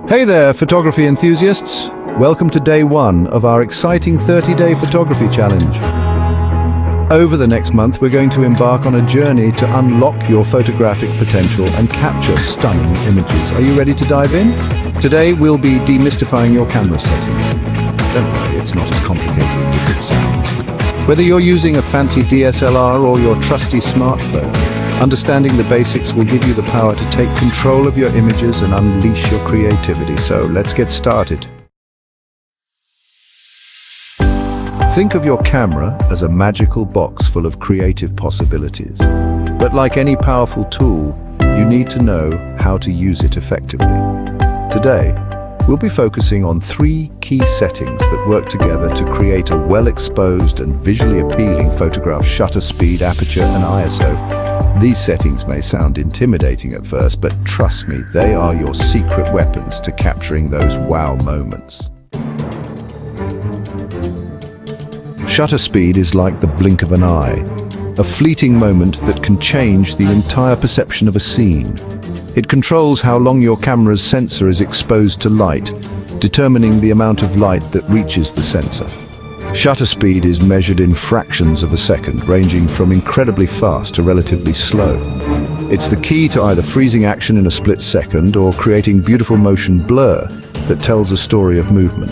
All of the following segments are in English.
Hey there, photography enthusiasts! Welcome to day one of our exciting 30-day photography challenge. Over the next month, we're going to embark on a journey to unlock your photographic potential and capture stunning images. Are you ready to dive in? Today, we'll be demystifying your camera settings. Don't worry, it's not as complicated as it sounds. Whether you're using a fancy DSLR or your trusty smartphone, understanding the basics will give you the power to take control of your images and unleash your creativity. So let's get started. Think of your camera as a magical box full of creative possibilities. But like any powerful tool, you need to know how to use it effectively. Today, we'll be focusing on 3 key settings that work together to create a well-exposed and visually appealing photograph: shutter speed, aperture, and ISO. These settings may sound intimidating at first, but trust me, they are your secret weapons to capturing those wow moments. Shutter speed is like the blink of an eye, a fleeting moment that can change the entire perception of a scene. It controls how long your camera's sensor is exposed to light, determining the amount of light that reaches the sensor. Shutter speed is measured in fractions of a second, ranging from incredibly fast to relatively slow. It's the key to either freezing action in a split second or creating beautiful motion blur that tells a story of movement.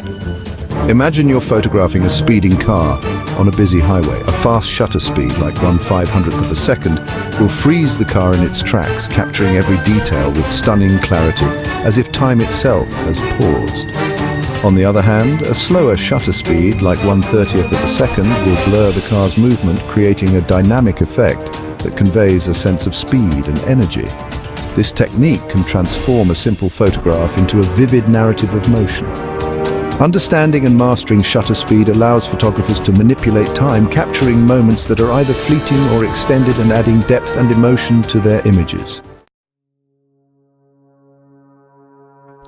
Imagine you're photographing a speeding car on a busy highway. A fast shutter speed, like 1/500th of a second, will freeze the car in its tracks, capturing every detail with stunning clarity, as if time itself has paused. On the other hand, a slower shutter speed, like 1/30th of a second, will blur the car's movement, creating a dynamic effect that conveys a sense of speed and energy. This technique can transform a simple photograph into a vivid narrative of motion. Understanding and mastering shutter speed allows photographers to manipulate time, capturing moments that are either fleeting or extended and adding depth and emotion to their images.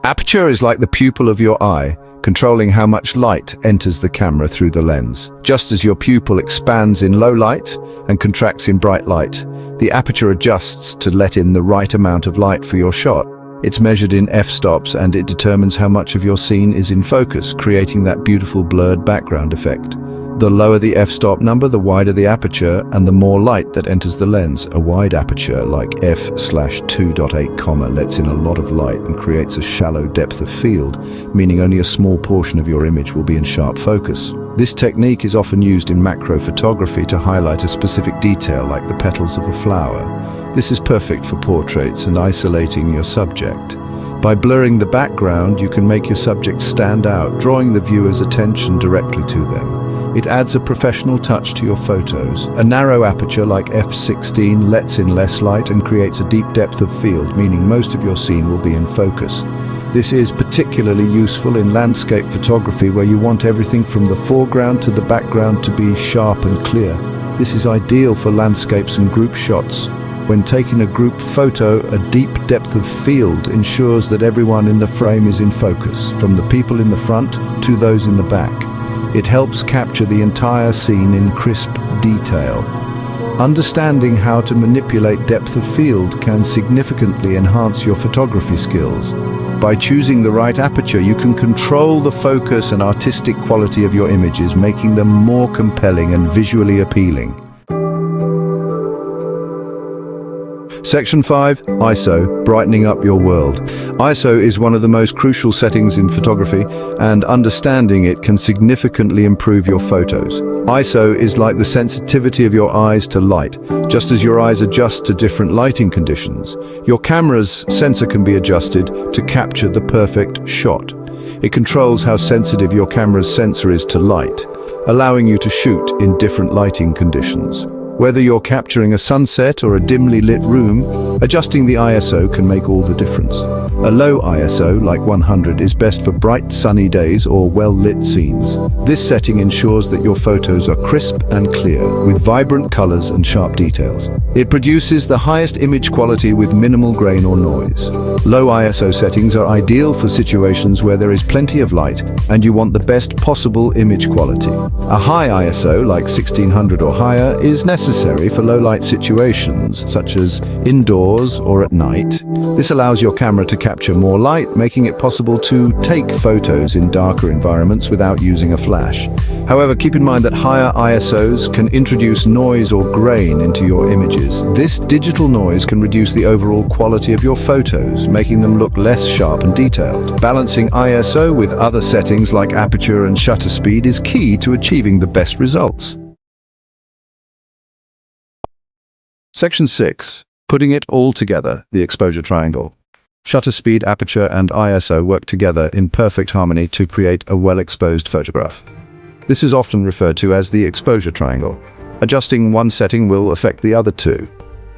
Aperture is like the pupil of your eye, controlling how much light enters the camera through the lens. Just as your pupil expands in low light and contracts in bright light, the aperture adjusts to let in the right amount of light for your shot. It's measured in f-stops, and it determines how much of your scene is in focus, creating that beautiful blurred background effect. The lower the f-stop number, the wider the aperture and the more light that enters the lens. A wide aperture, like f/2.8, lets in a lot of light and creates a shallow depth of field, meaning only a small portion of your image will be in sharp focus. This technique is often used in macro photography to highlight a specific detail, like the petals of a flower. This is perfect for portraits and isolating your subject. By blurring the background, you can make your subject stand out, drawing the viewer's attention directly to them. It adds a professional touch to your photos. A narrow aperture like f/16 lets in less light and creates a deep depth of field, meaning most of your scene will be in focus. This is particularly useful in landscape photography, where you want everything from the foreground to the background to be sharp and clear. This is ideal for landscapes and group shots. When taking a group photo, a deep depth of field ensures that everyone in the frame is in focus, from the people in the front to those in the back. It helps capture the entire scene in crisp detail. Understanding how to manipulate depth of field can significantly enhance your photography skills. By choosing the right aperture, you can control the focus and artistic quality of your images, making them more compelling and visually appealing. Section 5, ISO, brightening up your world. ISO is one of the most crucial settings in photography, and understanding it can significantly improve your photos. ISO is like the sensitivity of your eyes to light. Just as your eyes adjust to different lighting conditions, your camera's sensor can be adjusted to capture the perfect shot. It controls how sensitive your camera's sensor is to light, allowing you to shoot in different lighting conditions. Whether you're capturing a sunset or a dimly lit room, adjusting the ISO can make all the difference. A low ISO, like 100, is best for bright, sunny days or well-lit scenes. This setting ensures that your photos are crisp and clear, with vibrant colors and sharp details. It produces the highest image quality with minimal grain or noise. Low ISO settings are ideal for situations where there is plenty of light and you want the best possible image quality. A high ISO, like 1600 or higher, is necessary necessary for low-light situations, such as indoors or at night. This allows your camera to capture more light, making it possible to take photos in darker environments without using a flash. However, keep in mind that higher ISOs can introduce noise or grain into your images. This digital noise can reduce the overall quality of your photos, making them look less sharp and detailed. Balancing ISO with other settings like aperture and shutter speed is key to achieving the best results. Section 6. Putting it all together, the exposure triangle. Shutter speed, aperture, and ISO work together in perfect harmony to create a well-exposed photograph. This is often referred to as the exposure triangle. Adjusting one setting will affect the other two.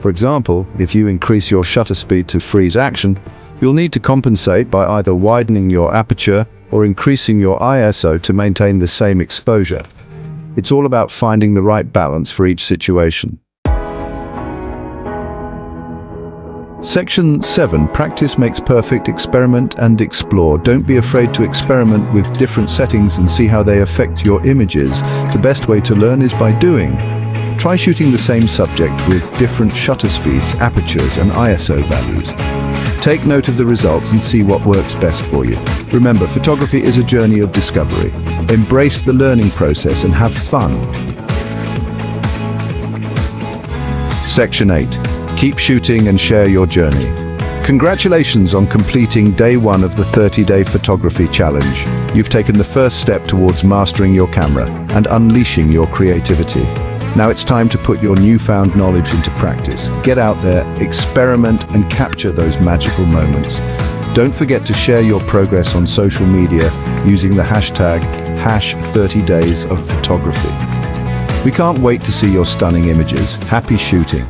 For example, if you increase your shutter speed to freeze action, you'll need to compensate by either widening your aperture or increasing your ISO to maintain the same exposure. It's all about finding the right balance for each situation. Section 7. Practice makes perfect. Experiment and explore. Don't be afraid to experiment with different settings and see how they affect your images. The best way to learn is by doing. Try shooting the same subject with different shutter speeds, apertures, and ISO values. Take note of the results and see what works best for you. Remember, photography is a journey of discovery. Embrace the learning process and have fun. Section 8. Keep shooting and share your journey. Congratulations on completing day 1 of the 30-day photography challenge. You've taken the first step towards mastering your camera and unleashing your creativity. Now it's time to put your newfound knowledge into practice. Get out there, experiment, and capture those magical moments. Don't forget to share your progress on social media using the hashtag #30daysofphotography. We can't wait to see your stunning images. Happy shooting!